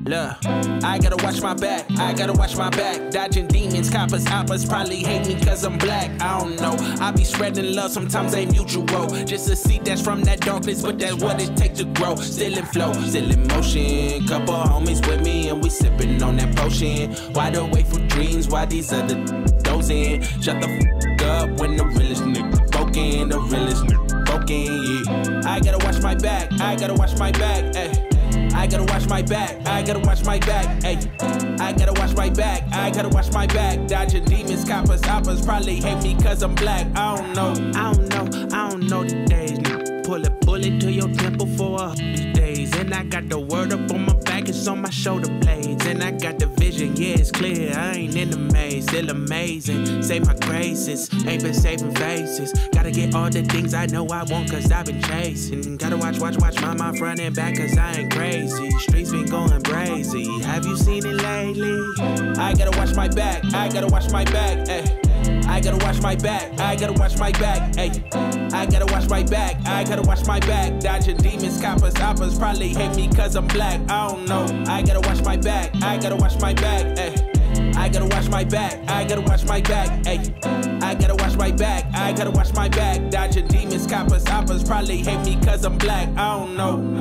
Look, I gotta watch my back, I gotta watch my back. Dodging demons, coppers, hoppers probably hate me cause I'm black. I don't know, I be spreading love, sometimes ain't mutual. Just a seed that's from that darkness, but that's what it takes to grow. Still in flow, still in motion. Couple homies with me and we sipping on that potion. Wide awake for dreams, why these other dozing? Shut the f up when the realest nigga broken, the realest nigga broken, yeah. I gotta watch my back, I gotta watch my back, ayy. I gotta watch my back, I gotta watch my back, ayy. I gotta watch my back, I gotta watch my back. Dodging demons, coppers, hoppers probably hate me cause I'm black. I don't know the days. Pull a bullet to your temple for these days. And I got the word up on my back, it's on my shoulder blades. And I got the vision, yeah, it's clear, I ain't in the maze. Still amazing, save my graces, ain't been saving faces. Gotta get all the things I know I want cause I've been chasing. Gotta watch my mind front and back cause I ain't crazy. Streets been going crazy, have you seen it lately? I gotta watch my back, I gotta watch my back, ayy. I gotta watch my back, I gotta watch my back, ayy. I gotta watch my back, I gotta watch my back. Dodging demons, coppers, hoppers probably hate me cause I'm black. I don't know, I gotta watch my back, I gotta watch my back, ayy. I gotta watch my back, I gotta watch my back, ayy. I gotta watch my back, I gotta watch my back. Dodging demons, coppers, hoppers probably hate me cause I'm black. I don't know.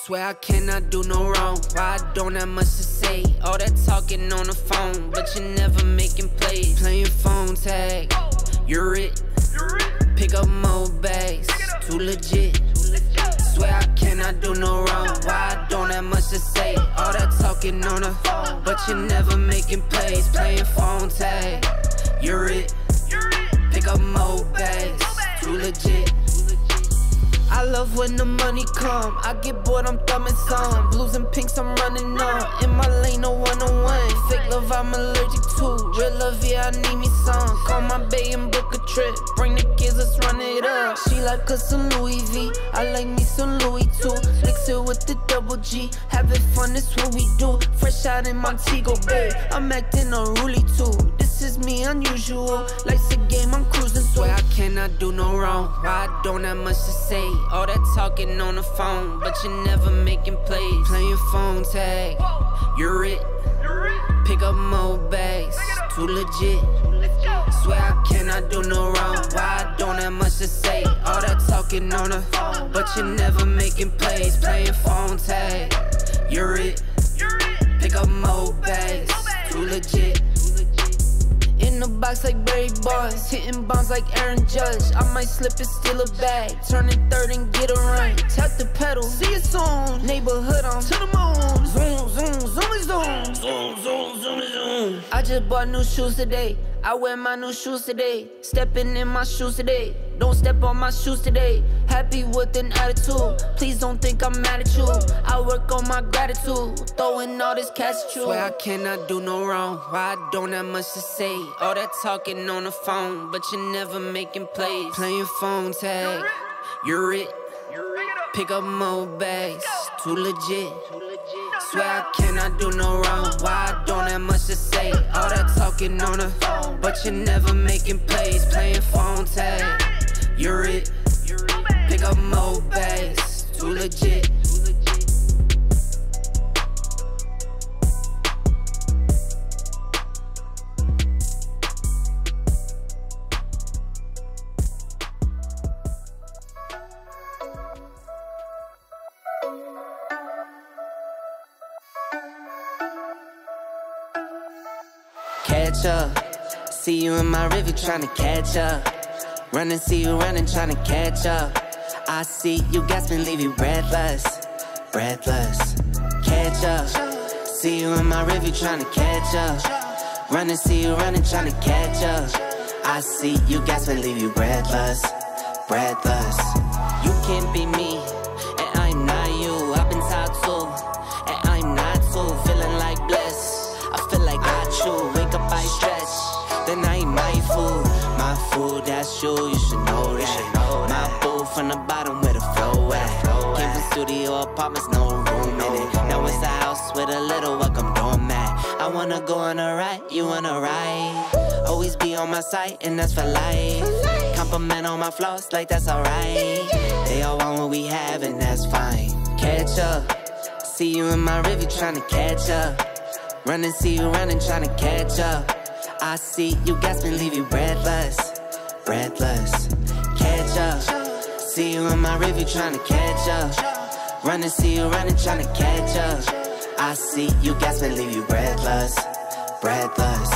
Swear I cannot do no wrong. Why I don't have much to say? All that talking on the phone, but you never making plays. Playing phone tag, you're it. Pick up more bags, too legit. Swear I cannot do no wrong. Why I don't have much to say? All that talking on the phone, but you never making plays. Playing phone tag, you're it. Pick up more bags, too legit. I love when the money come. I get bored, I'm thumbing some. Blues and pinks, I'm running on. In my lane, no one-on-one. Fake love, I'm allergic to. Real love, yeah, I need me some. Call my bae and book a trip. Bring the kids, let's run it up. She like us some Louis V. I like me some Louis too. Mix it with the double G. Having fun, that's what we do. Fresh out in Montego Bay. I'm acting unruly too. This is me, unusual. Life's a game, I'm cruising. Swear I cannot do no wrong. Why I don't have much to say? All that talking on the phone, but you never making plays. Playing phone tag, you're it. Pick up more bags, too legit. Swear I cannot do no wrong. Why I don't have much to say? All that talking on the phone, but you never making plays. Playing phone tag, you're it. Pick up more bags, too legit. In the box like Barry Bonds, hitting bombs like Aaron Judge. I might slip and steal a bag, turning third and get a run. Tap the pedal, see it soon. Neighborhood on to the moon. Zoom, zoom, zoom, zoom. Zoom, zoom, zoom, zoom. I just bought new shoes today. I wear my new shoes today. Stepping in my shoes today. Don't step on my shoes today. Happy with an attitude. Please don't think I'm mad at you. I work on my gratitude. Throwing all this cash at you. Swear I cannot do no wrong. Why I don't have much to say? All that talking on the phone, but you never making plays. Playing phone tag, you're it. Pick up more bags, too legit. Swear I cannot do no wrong. Why I don't have much to say? All that talking on the phone, but you never making plays. Playing phone tag, you're it. Pick up more bags, too legit. Catch up, see you in my river tryna catch up. Run and see you running tryna catch up. I see you gasping, leave you breathless, breathless. Catch up, see you in my river tryna catch up. Run and see you running tryna catch up. I see you gasping, leave you breathless, breathless. You can't be me, and I'm not you. I've been taught to, and I'm not too. Feeling like bliss, I feel like I chew. Wake up, I stretch, then I eat my food. My food, that's you should know that. My boo from the bottom where the flow at. Came from studio apartments, no room in it. Now it's a house with a little welcome doormat. I wanna go on a ride, you wanna ride? Always be on my side, and that's for life. Compliment on my flaws, like that's alright. They all want what we have, and that's fine. Catch up, see you in my review tryna catch up. Run and see you running, tryna catch up. I see you gas me, leave you breathless, breathless. Catch up, see you in my review tryna catch up. Run and see you running, tryna catch up. I see you gas me, leave you breathless, breathless.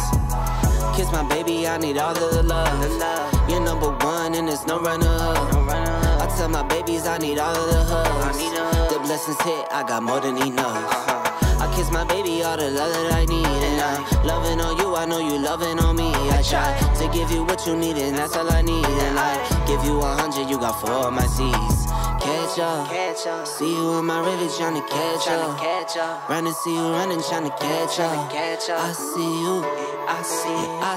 Kiss my baby, I need all of the love. You're number one and there's no runner-up. I tell my babies I need all of the hugs. The blessings hit, I got more than enough. I kiss my baby, all the love that I need. And I'm loving on you, I know you loving on me. I try to give you what you need, and that's all I need. And I give you 100, you got 4 of my C's. Catch up, see you in my river tryna catch up. Run and see you running, tryna catch up. I see you, I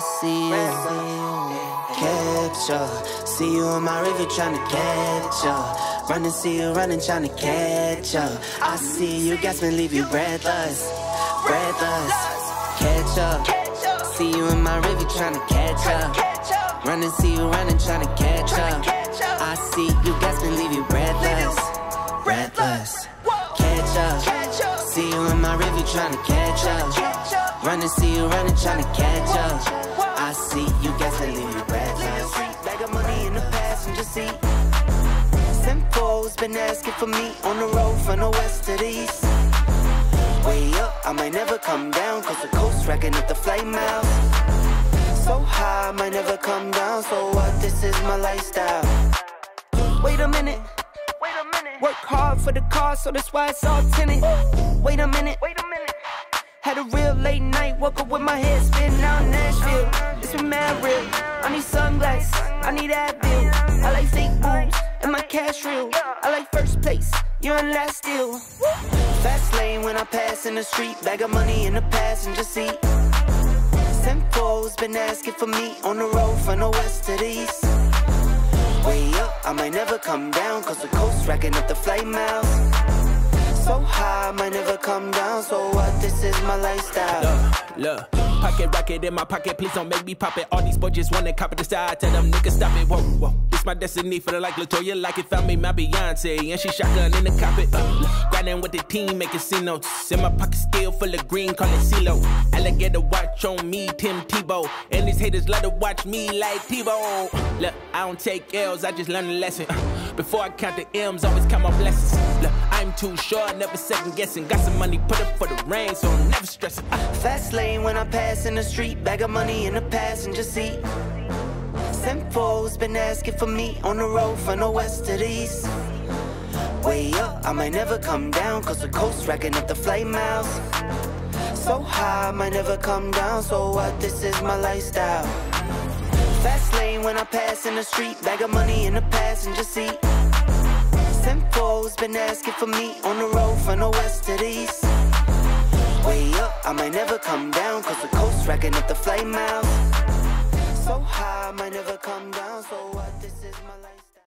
see you. Catch up, see you in my river tryna catch up. Run and see you running, tryna catch up. I see you, gas me, leave you breathless, breathless. Catch up, see you in my river tryna catch up. Run and see you running, tryna catch up. I see you, gas me, leave you breathless, breathless. Catch up, see you in my river tryna catch up. Run and see you running, tryna catch up. I see you, gas me, leave you breathless. Bag of money in the passenger seat. Simcoe's been asking for me on the road from the west to the east. Way up, I might never come down, cause the coast racking up the flight miles. So high, I might never come down, so what, this is my lifestyle. Wait a minute, work hard for the car, so that's why it's all tinted. Wait a minute, had a real late night, woke up with my head spinning out in Nashville. It's been mad real, I need sunglasses, I need Advil. I like fake boobs, and my cash real. I like first place, you're in last still. Fast lane when I pass in the street, bag of money in the passenger seat. Simcoe's been asking for me on the road from the west to the east. Way up, I might never come down, cause the coast racking up the flight miles. So high, I might never come down, so what, this is my lifestyle. Look, pocket rocket in my pocket, please don't make me pop it. All these boys just wanna copy the style, tell them niggas stop it. Whoa, whoa, it's my destiny, feeling like Latoya, like it found me my Beyonce, and she shotgun in the cockpit. Grinding with the team, making C notes. In my pocket still full of green, call it CeeLo. Alligator watch on me, Tim Tebow, and these haters love to watch me like Tebow. Look, I don't take L's, I just learn a lesson. Before I count the M's, always count my blessings. Look, I'm too short, never second guessing. Got some money, put up for the rain, so I'm never stressing. Fast lane when I pass in the street, bag of money in the passenger seat. Simcoe's been asking for me on the road from the west to the east. Way up, I might never come down, cause the coast racking up the flight miles. So high, I might never come down, so what, this is my lifestyle. Fast lane when I pass in the street, bag of money in the passenger seat. Simcoe's been asking for me on the road from the west to the east. Way up, I might never come down, cause the coast racking up the flight miles. So high, I might never come down, so what, this is my life.